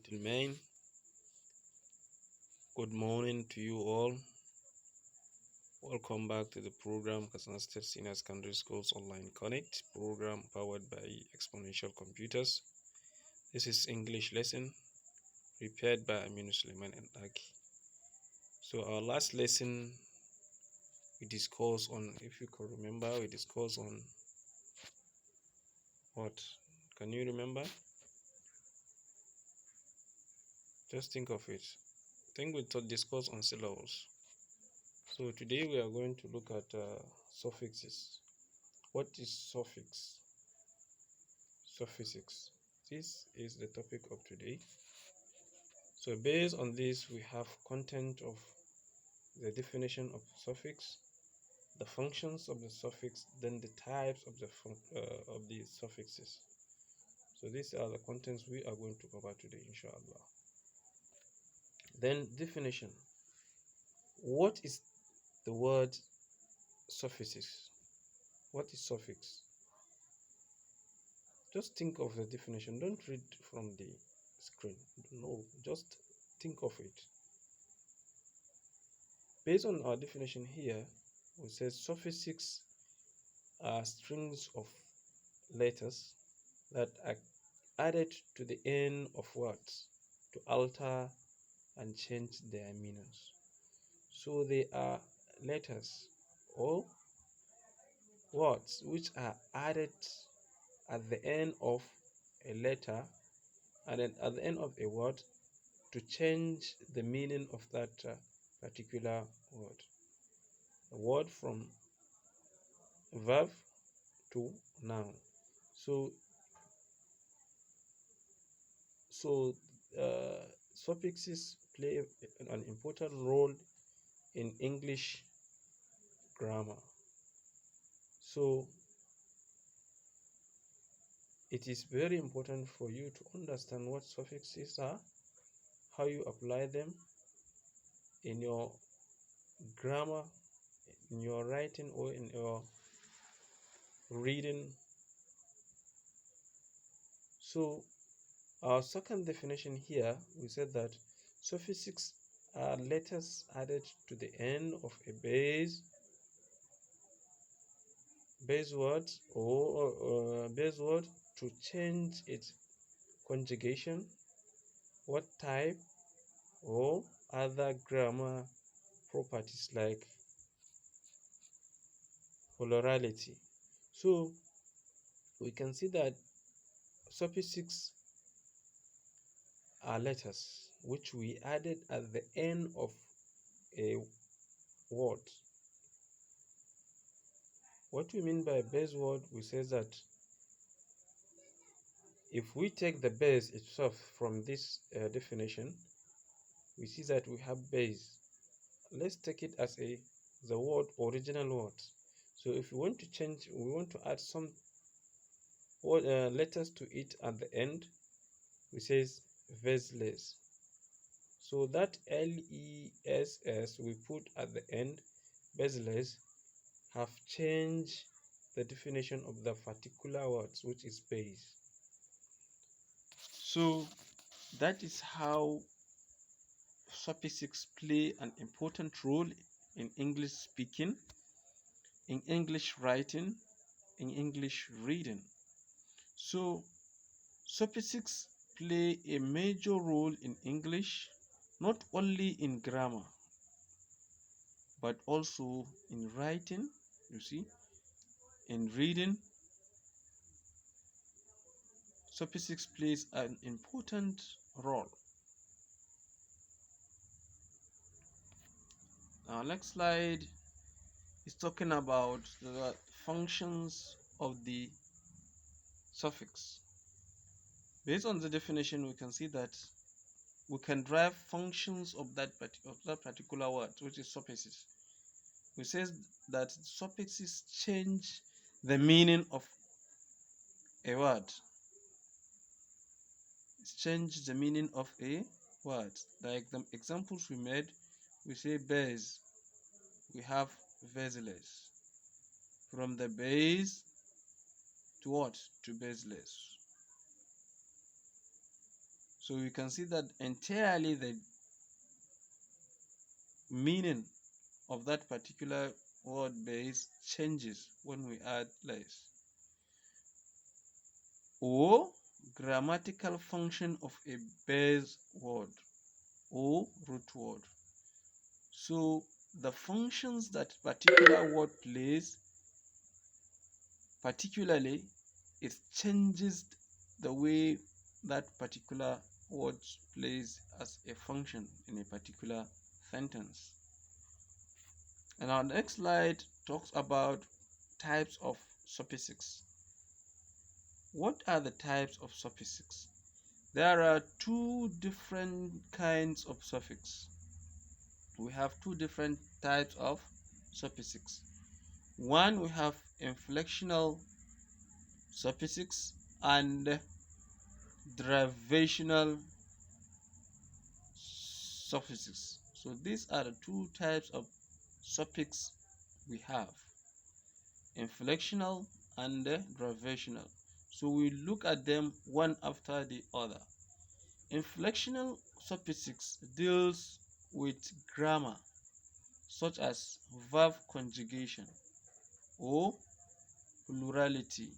gentlemen, good morning to you all. Welcome back to the program Kasana State Senior Secondary Schools Online Connect program powered by Exponential Computers. This is English lesson prepared by Aminu Suleiman and Aki. So our last lesson we discussed on, if you can remember, we discussed on what? Can you remember? Just think of it. I think we discussed on syllables. So today we are going to look at suffixes. What is suffix? Suffixes. This is the topic of today. So based on this, we have content of the definition of suffix, the functions of the suffix, then the types of the suffixes. So these are the contents we are going to cover today, inshallah. Then definition. What is the word suffixes? What is suffix? Just think of the definition. Don't read from the screen. No, just think of it. Based on our definition here, we say suffixes are strings of letters that are added to the end of words to alter and change their meanings. So they are letters or words which are added at the end of a letter and then at the end of a word to change the meaning of that particular word. A word from verb to noun. So so suffixes play an important role in English grammar. So it is very important for you to understand what suffixes are, how you apply them in your grammar, in your writing, or in your reading. So our second definition here, we said that suffixes are letters added to the end of a base word or base word to change its conjugation, what type, or other grammar properties like plurality. So we can see that suffixes are letters which we added at the end of a word. What we mean by base word, we say that if we take the base itself from this definition, we see that we have base. Let's take it as the word original word. So if we want to change, we want to add some letters to it at the end, we says vaseless. So that less we put at the end, baseless, have changed the definition of the particular words, which is base. So that is how suffixes play an important role in English speaking, in English writing, in English reading. So suffixes play a major role in English, not only in grammar, but also in writing, you see, in reading. Suffixes plays an important role. Now, next slide is talking about the functions of the suffix. Based on the definition, we can see that we can derive functions of that particular word, which is suffixes. We say that suffixes change the meaning of a word. It changes the meaning of a word. Like the examples we made, we say base, we have baseless. From the base to what? To baseless. So you can see that entirely the meaning of that particular word base changes when we add less. Or grammatical function of a base word or root word. So the functions that particular word plays, particularly, it changes the way that particular word plays as a function in a particular sentence. And our next slide talks about types of suffixes. What are the types of suffixes? There are two different kinds of suffix. We have two different types of suffixes. One, we have inflectional suffixes and derivational suffixes. So these are the two types of suffix we have, inflectional and derivational. So we look at them one after the other. Inflectional suffixes deals with grammar, such as verb conjugation or plurality,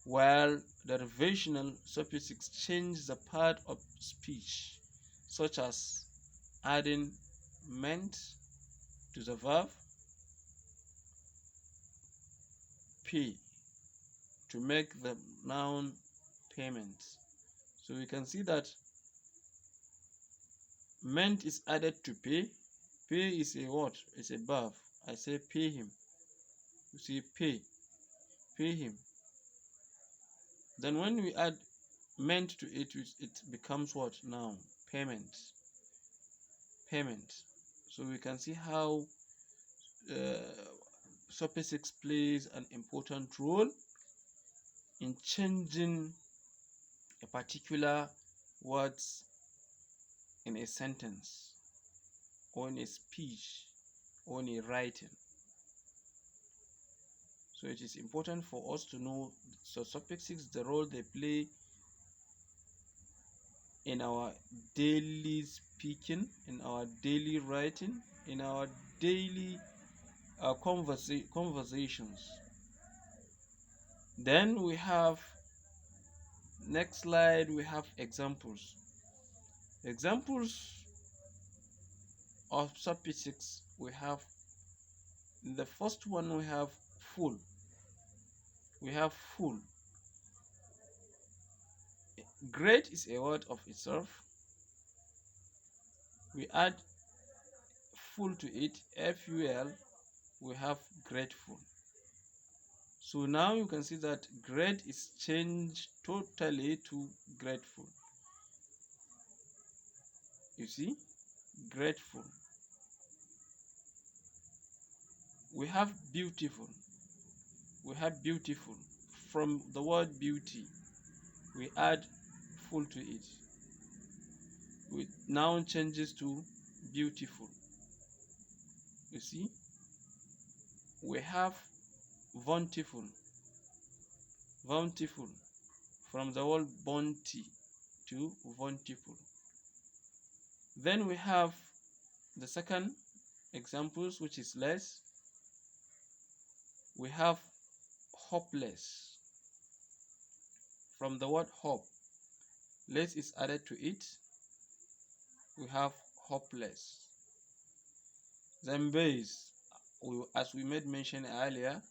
while derivational suffixes change the part of speech, such as adding meant to the verb pay to make the noun payment. So we can see that meant is added to pay. Pay is a what? It's a verb. I say pay him. You see pay him. Then when we add meant to it, it becomes what? Noun, payment. So we can see how suffix plays an important role in changing a particular words in a sentence or in a speech or in a writing. So it is important for us to know suffixes, the role they play in our daily speaking, in our daily writing, in our daily conversations. Then we have, next slide, we have examples. Examples of suffixes we have. In the first one we have full. Great is a word of itself. We add full to it, FUL, we have grateful. So now you can see that great is changed totally to grateful. You see, grateful. We have beautiful. From the word beauty, we add full to it. It now changes to beautiful. You see, we have bountiful. From the word bounty to bountiful. Then we have the second examples, which is less. We have hopeless. From the word hope, less is added to it. We have hopeless. Then base, as we made mention earlier,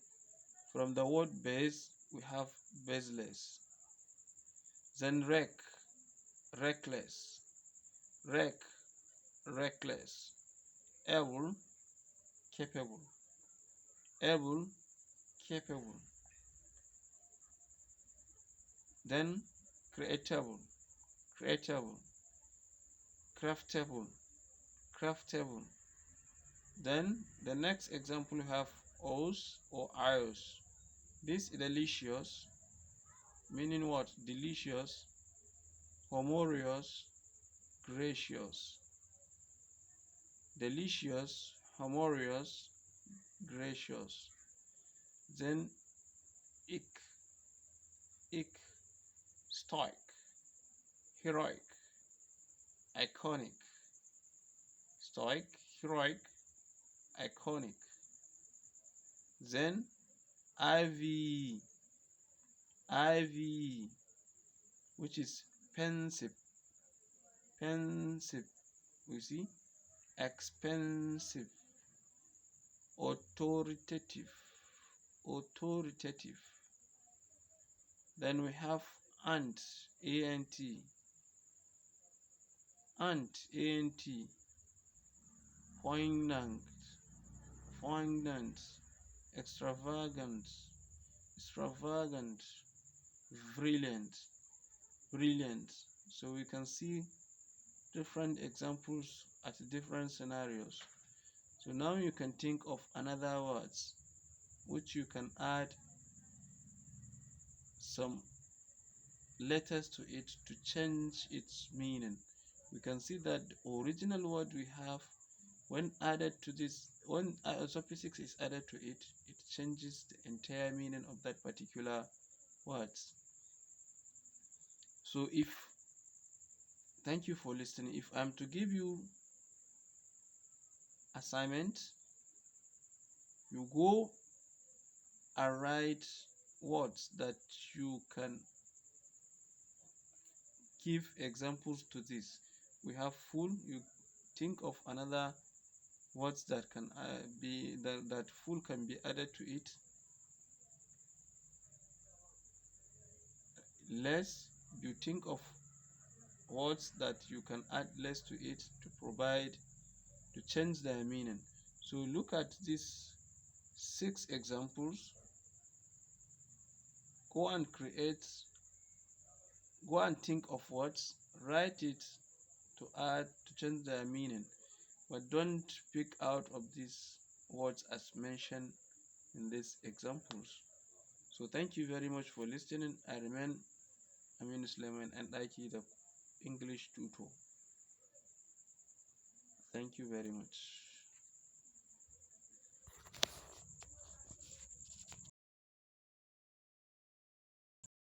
from the word base, we have baseless. Then reckless. Able, capable. Then craftable. Then the next example we have os or ios. This is delicious, meaning what? Delicious, humorous, gracious. Delicious, humorous, gracious. Then stoic, heroic. iconic, stoic, heroic, iconic. Then IV, IV, which is pensive, pensive, you see, expensive, authoritative, authoritative. Then we have ant, A-N-T, ant, A-N-T, poignant, poignant, extravagant, extravagant, brilliant, brilliant. So we can see different examples at different scenarios. So now you can think of another words which you can add some letters to it to change its meaning. We can see that the original word we have, when added to this, when a suffix is added to it, it changes the entire meaning of that particular words. So thank you for listening. If I'm to give you assignment, you go and write words that you can give examples to this. We have full. You think of another words that can be that full can be added to it. Less, you think of words that you can add less to it to provide, to change their meaning. So look at these 6 examples. Go and think of words, write it to add, to change their meaning, but don't pick out of these words as mentioned in these examples. So thank you very much for listening. I remain Amin Suleiman and Aiki, the English tutor. Thank you very much.